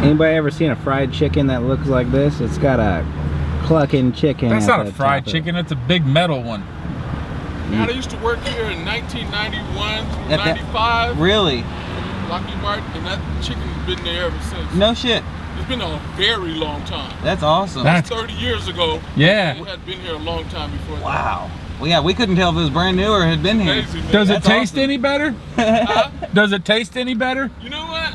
Anybody ever seen a fried chicken that looks like this? It's got a clucking chicken. That's not a fried chicken, it's a big metal one. Man, I used to work here in 1991 through 95. Really? Lockheed Martin, and that chicken's been there ever since. No shit. It's been a very long time. That's awesome. That's 30 years ago. Yeah. It had been here a long time before that. Wow. Well, yeah, we couldn't tell if it was brand new or had been here. Amazing, Does it That's taste awesome. any better? Huh? Does it taste any better? You know what?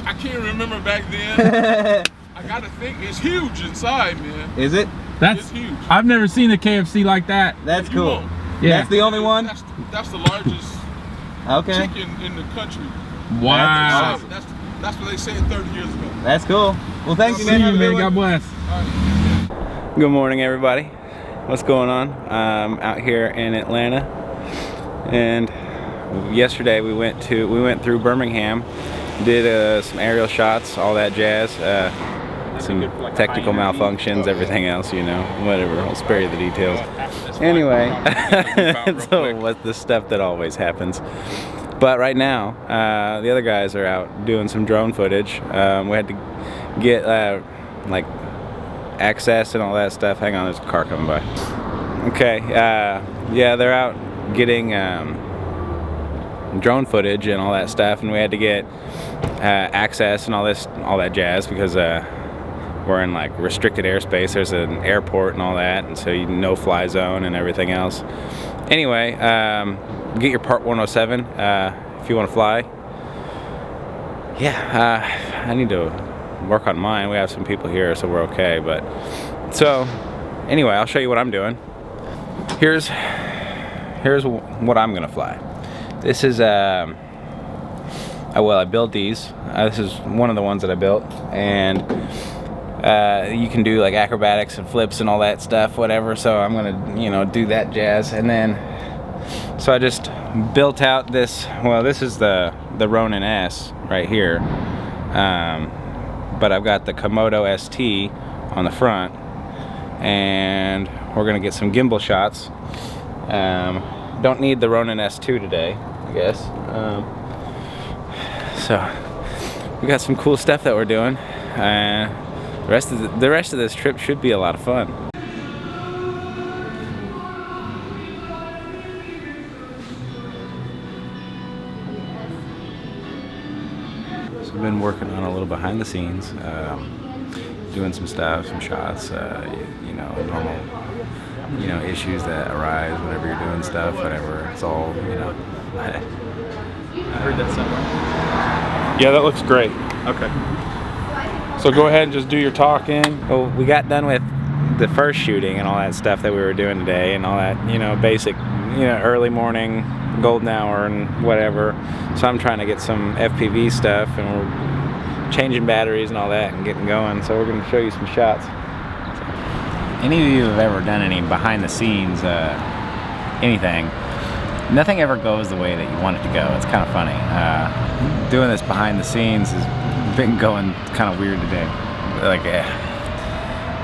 I can't remember back then. I gotta think. It's huge inside, man. Is it? That's It's huge. I've never seen a KFC like that. That's You cool. won't. Yeah. That's the only one? That's the largest Okay. chicken in the country. Wow. awesome. That's what they said 30 years ago. That's cool. Well, thank you, See man. you, Have a good man. one. God bless. All right. Good morning, everybody. What's going on? Out here in Atlanta, and yesterday we went through Birmingham, did some aerial shots, all that jazz, some technical malfunctions, everything else, you know, whatever. I'll spare you the details. Anyway, so what's the stuff that always happens. But right now, the other guys are out doing some drone footage. We had to get like access and all that stuff. Hang on, there's a car coming by. Okay, yeah, they're out getting drone footage and all that stuff, and we had to get access and all that jazz because we're in like restricted airspace. There's an airport and all that, and so you no-fly zone and everything else. Anyway, get your Part 107 if you want to fly. Yeah, I need to work on mine. We have some people here, so we're okay. But so anyway, I'll show you what I'm doing. Here's what I'm gonna fly. This is well, I built these. This is one of the ones that I built, and you can do like acrobatics and flips and all that stuff, whatever. So I'm gonna, you know, do that jazz, and then so I just built out this. Well, this is the Ronin S right here. But I've got the Komodo ST on the front, and we're gonna get some gimbal shots. Don't need the Ronin S2 today, I guess. So we got some cool stuff that we're doing. The rest of this trip should be a lot of fun. So I've been working on a little behind the scenes, doing some stuff, some shots, you know, normal, you know, issues that arise whenever you're doing stuff, whatever. It's all, you know. I heard that somewhere. Yeah, that looks great. Okay. So go ahead and just do your talking. Well, we got done with the first shooting and all that stuff that we were doing today, and all that, you know, basic, you know, early morning, golden hour, and whatever. So I'm trying to get some FPV stuff, and we're changing batteries and all that, and getting going. So we're going to show you some shots. Any of you have ever done any behind the scenes, anything? Nothing ever goes the way that you want it to go. It's kind of funny. Doing this behind the scenes has been going kind of weird today. Like,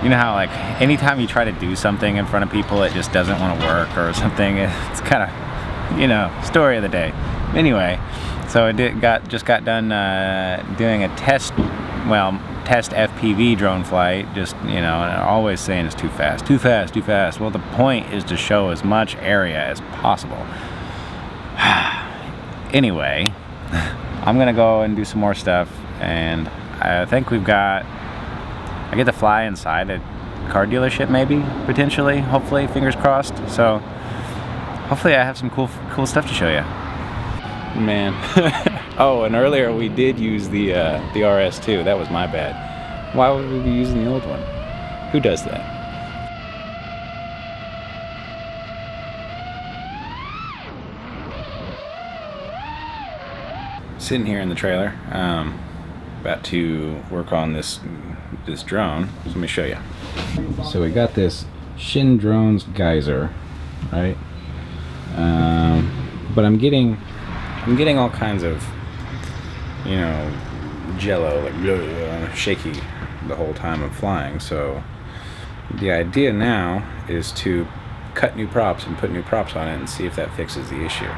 you know how like anytime you try to do something in front of people, it just doesn't want to work or something. It's kind of, you know, story of the day. Anyway, so I just got done doing a test FPV drone flight. Just, you know, and always saying it's too fast, too fast, too fast. Well, the point is to show as much area as possible. Anyway, I'm gonna go and do some more stuff, and I think I get to fly inside a car dealership, maybe, potentially, hopefully, fingers crossed. So hopefully I have some cool stuff to show you. Man. Oh, and earlier we did use the RS2. That was my bad. Why would we be using the old one? Who does that? Sitting here in the trailer, about to work on this drone. So let me show you. So we got this Shin Drones Geyser, right? But I'm getting all kinds of, you know, jello, like shaky the whole time I'm flying. So the idea now is to cut new props and put new props on it and see if that fixes the issue.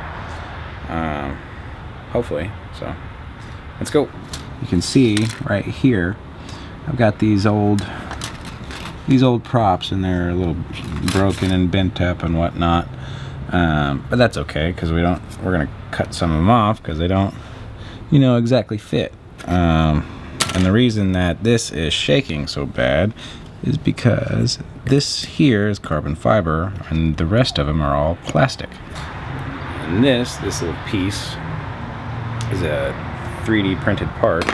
Hopefully. So let's go. you can see right here, I've got these old props, and they're a little broken and bent up and whatnot. But that's okay, because we're gonna cut some of them off because they don't, you know, exactly fit. And the reason that this is shaking so bad is because this here is carbon fiber and the rest of them are all plastic. And this little piece is a 3D printed part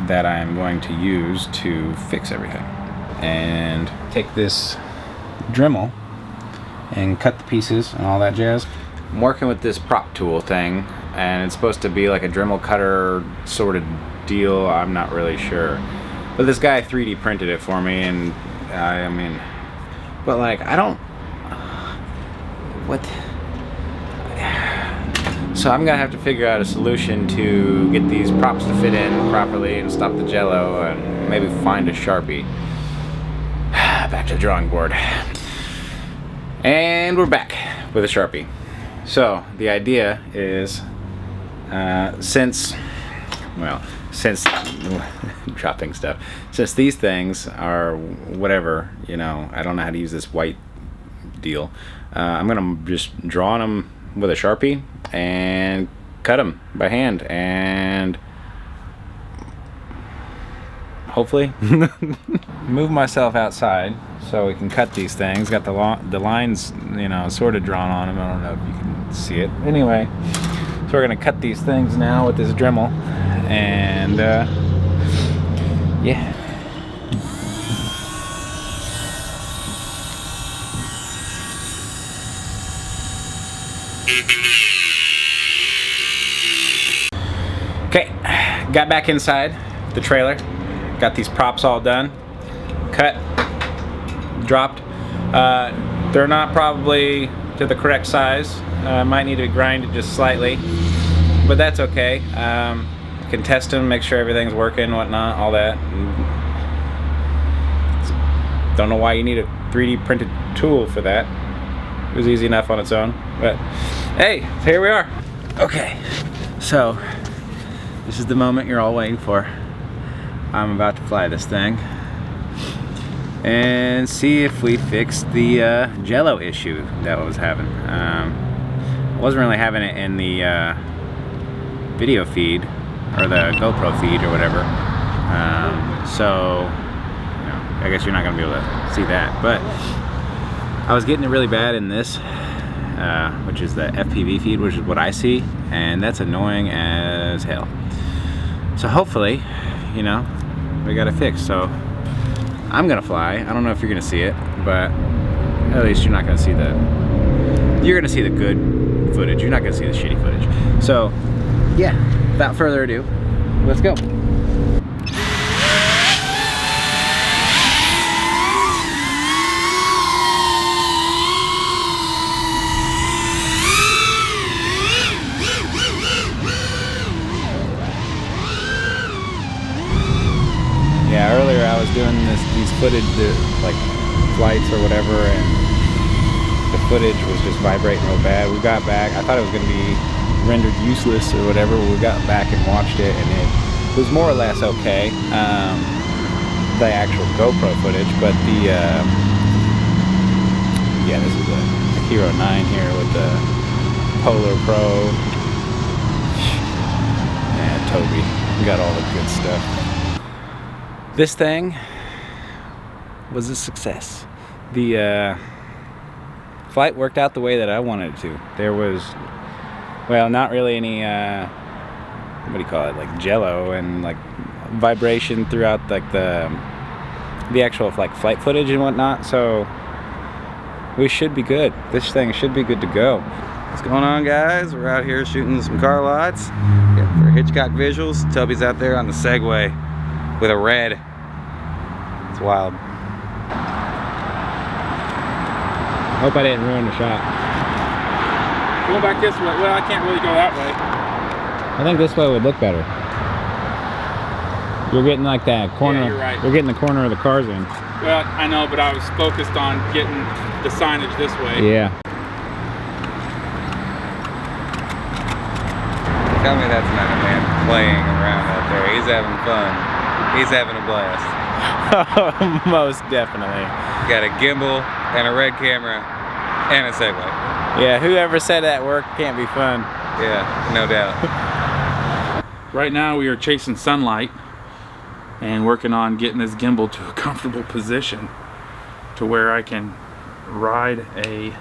that I'm going to use to fix everything. And take this Dremel and cut the pieces and all that jazz. I'm working with this prop tool thing, and it's supposed to be like a Dremel cutter sort of deal. I'm not really sure, but this guy 3D printed it for me, and I mean, but like, I don't, what? So I'm gonna have to figure out a solution to get these props to fit in properly and stop the jello, and maybe find a Sharpie. Back to the drawing board. And we're back with a Sharpie. So the idea is, since dropping stuff, since these things are whatever, you know, I don't know how to use this white deal, I'm gonna just draw on them with a Sharpie and cut them by hand, and hopefully move myself outside so we can cut these things. Got the lines, you know, sort of drawn on them. I don't know if you can see it. Anyway, so we're gonna cut these things now with this Dremel, and yeah. Okay, got back inside the trailer. Got these props all done, cut, dropped. They're not probably to the correct size. Might need to grind it just slightly, but that's okay. Can test them, make sure everything's working, whatnot, all that. Don't know why you need a 3D printed tool for that. It was easy enough on its own, but hey, here we are. Okay, so this is the moment you're all waiting for. I'm about to fly this thing and see if we fixed the jello issue that I was having. I wasn't really having it in the video feed or the GoPro feed or whatever, so you know, I guess you're not gonna be able to see that, but I was getting it really bad in this, which is the FPV feed, which is what I see, and that's annoying as hell. So hopefully, you know, we got it fixed. So I'm gonna fly. I don't know if you're gonna see it, but at least you're not gonna see you're gonna see the good footage. You're not gonna see the shitty footage. So yeah, without further ado, let's go. Yeah, earlier I was doing these footage, like flights or whatever, and the footage was just vibrating real bad. We got back, I thought it was going to be rendered useless or whatever. We got back and watched it, and it was more or less okay, the actual GoPro footage, but the yeah, this is a Hero 9 here with the Polar Pro. Yeah, Toby, we got all the good stuff. This thing was a success. The flight worked out the way that I wanted it to. There was, well, not really any, what do you call it, like jello and like vibration throughout like the actual like flight footage and whatnot, so we should be good. This thing should be good to go. What's going on, guys? We're out here shooting some car lots. Yeah, for Hitchcock Visuals. Tubby's out there on the Segway with a red. It's wild. Hope I didn't ruin the shot. Go back this way. Well, I can't really go that way. I think this way would look better. You're getting like that corner. Yeah, you're right. You're getting the corner of the cars in. Well, I know, but I was focused on getting the signage this way. Yeah. Tell me that's not a man. playing around out there. He's having fun. He's having a blast. Most definitely. Got a gimbal and a red camera and a Segway. Yeah, whoever said that work can't be fun. Yeah, no doubt. Right now we are chasing sunlight and working on getting this gimbal to a comfortable position to where I can ride a,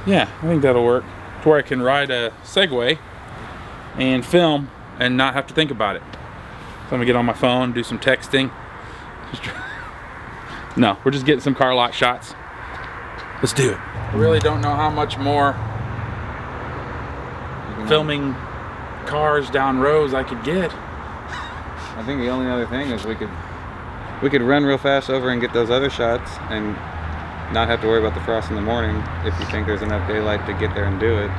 yeah, I think that'll work, to where I can ride a Segway and film and not have to think about it. So I'm gonna get on my phone, do some texting. No, we're just getting some car lot shots. Let's do it. I really don't know how much more filming cars down rows I could get. I think the only other thing is we could run real fast over and get those other shots and not have to worry about the frost in the morning if you think there's enough daylight to get there and do it.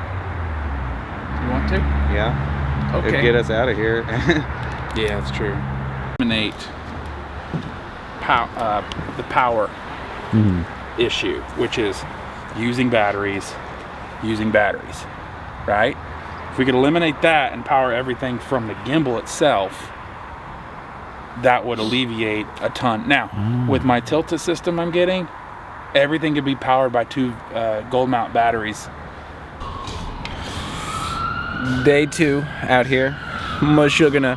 You want to? Yeah. Okay. It'd get us out of here. Yeah, that's true. Eliminate the power issue, which is using batteries, right? If we could eliminate that and power everything from the gimbal itself, that would alleviate a ton. Now, with my Tilta system I'm getting, everything could be powered by 2 gold mount batteries. Day 2 out here. Gonna.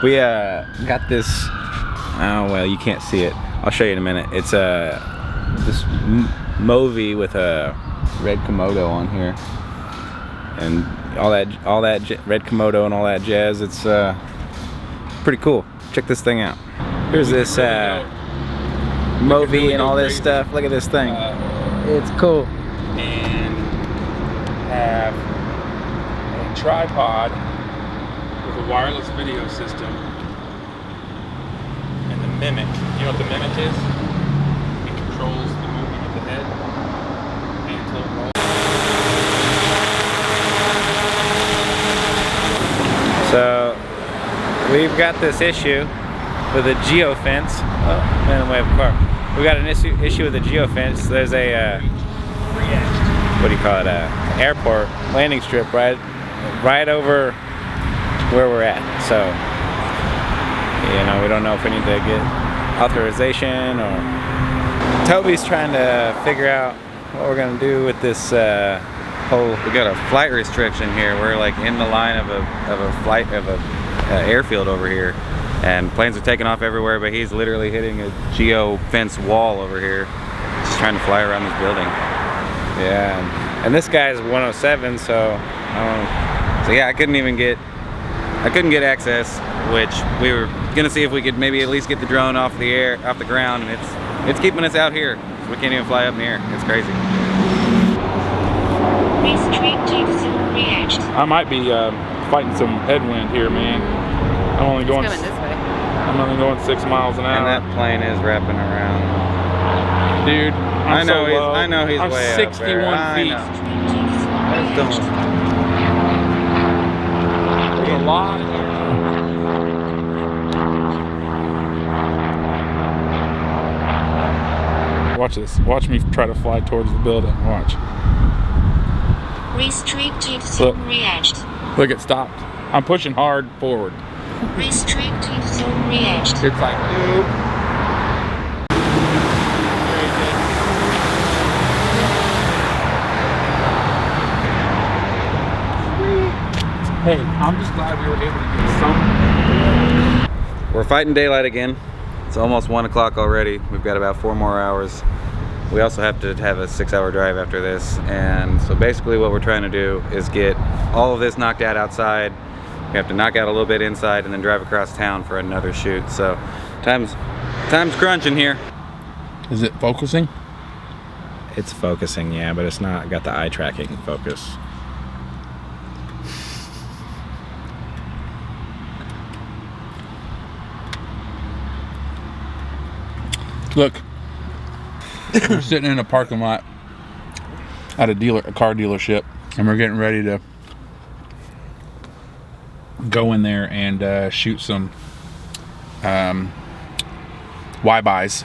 We got this. Oh well, you can't see it. I'll show you in a minute. It's this Movi with a red Komodo on here, and all that red Komodo and all that jazz. It's pretty cool. Check this thing out. Here's this Movi and all this stuff. Look at this thing. It's cool. And have a tripod with a wireless video system and the Mimic. You know what the Mimic is? It controls the movement of the head and tilt roll. So we've got this issue with a geofence. Oh, man, we have a car. We got an issue with the geofence. There's a what do you call it? Airport landing strip right over where we're at. So you know, we don't know if we need to get authorization or. Toby's trying to figure out what we're gonna do with this whole. We got a flight restriction here. We're like in the line of a airfield over here, and planes are taking off everywhere. But he's literally hitting a geo fence wall over here, just trying to fly around this building. Yeah, and this guy's 107, so So yeah, I couldn't get access, which we were gonna see if we could maybe at least get the drone off the ground, and it's keeping us out here. So we can't even fly up in the air. It's crazy. I might be fighting some headwind here, man. I'm only going this way. I'm only going 6 miles an hour. And that plane is wrapping around. Dude, I'm so low. I know he's I'm way 61 up there. feet. I know. There's a lot. Watch this. Watch me try to fly towards the building. Watch. Restricted zone reached. Look, it stopped. I'm pushing hard forward. Restricted zone reached. It's like, nope. Hey, I'm just glad we were able to get some. We're fighting daylight again. It's almost 1 o'clock already. We've got about 4 more hours. We also have to have a 6-hour drive after this. And so basically what we're trying to do is get all of this knocked out outside. We have to knock out a little bit inside and then drive across town for another shoot. So time's crunching here. Is it focusing? it's focusing, yeah, but it's not got the eye tracking focus. Look, we're sitting in a parking lot at a car dealership, and we're getting ready to go in there and shoot some Y-bys,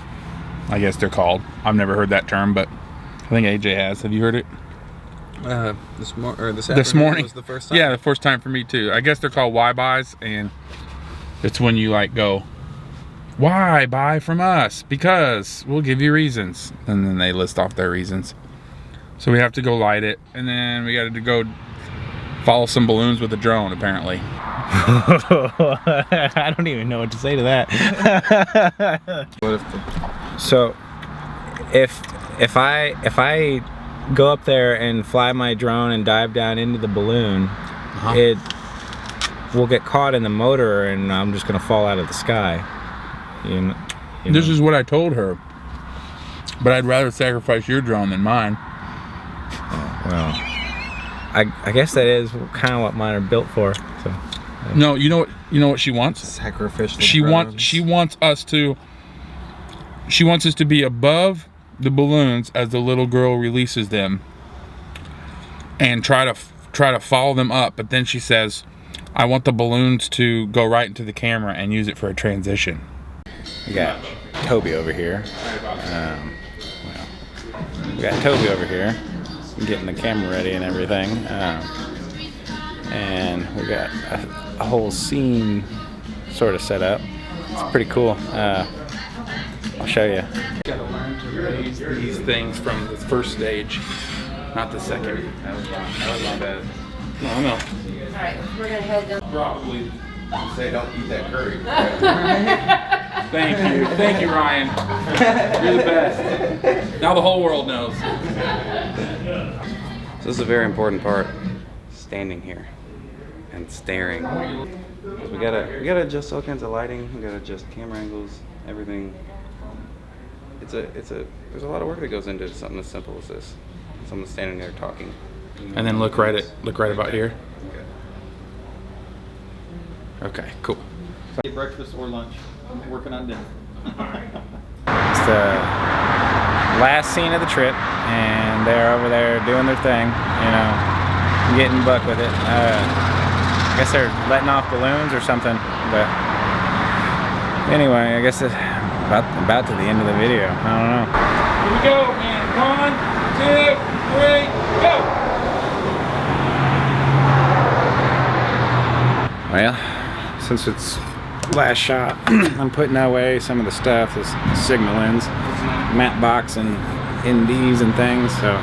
I guess they're called. I've never heard that term, but I think AJ has. Have you heard it? This This morning was the first time. Yeah, the first time for me too. I guess they're called why buys, and it's when you like go, why buy from us? Because we'll give you reasons, and then they list off their reasons. So we have to go light it, and then we got to go follow some balloons with a drone apparently. I don't even know what to say to that. So if I go up there and fly my drone and dive down into the balloon, it will get caught in the motor and I'm just gonna fall out of the sky. You know? This is what I told her, but I'd rather sacrifice your drone than mine. Well, I guess that is kind of what mine are built for. So. No, you know what she wants? Sacrificial. She wants us to be above the balloons as the little girl releases them, and try to follow them up. But then she says, "I want the balloons to go right into the camera and use it for a transition." We got Toby over here. We got Toby over here getting the camera ready and everything. And we got a whole scene sort of set up. It's pretty cool. I'll show you. Gotta learn to raise these things from the first stage, not the second. That was my bad. No, no. Alright, we're gonna head down. Probably. Say don't eat that curry. Thank you, Ryan. You're the best. Now the whole world knows. So this is a very important part. Standing here and staring. We gotta adjust all kinds of lighting. We gotta adjust camera angles, everything. There's a lot of work that goes into something as simple as this. Someone standing there talking. And then look right about here. Okay, cool. Get breakfast or lunch. I'm working on dinner. It's the last scene of the trip, and they're over there doing their thing, you know, getting buck with it. I guess they're letting off balloons or something, but anyway, I guess it's about to the end of the video. I don't know. Here we go, man. 1, 2, 3, go! Well, since it's last shot, I'm putting away some of the stuff, this signal ends, matte box and NDs and things. So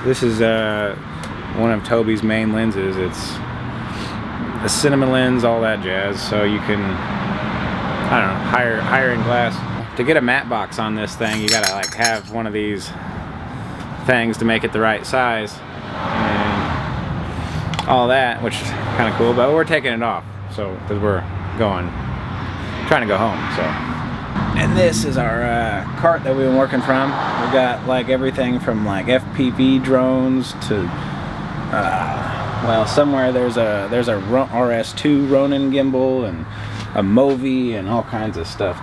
this is one of Toby's main lenses. It's a cinema lens, all that jazz. So you can, I don't know, higher end glass. To get a matte box on this thing, you gotta like have one of these things to make it the right size and all that, which is kind of cool. But we're taking it off. So, because we're trying to go home, so. And this is our cart that we've been working from. We got like everything from like FPV drones to, well, somewhere there's a RS2 Ronin gimbal and a Movi and all kinds of stuff.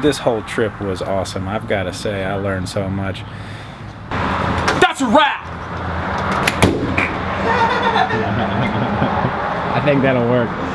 This whole trip was awesome. I've got to say, I learned so much. That's a wrap! I think that'll work.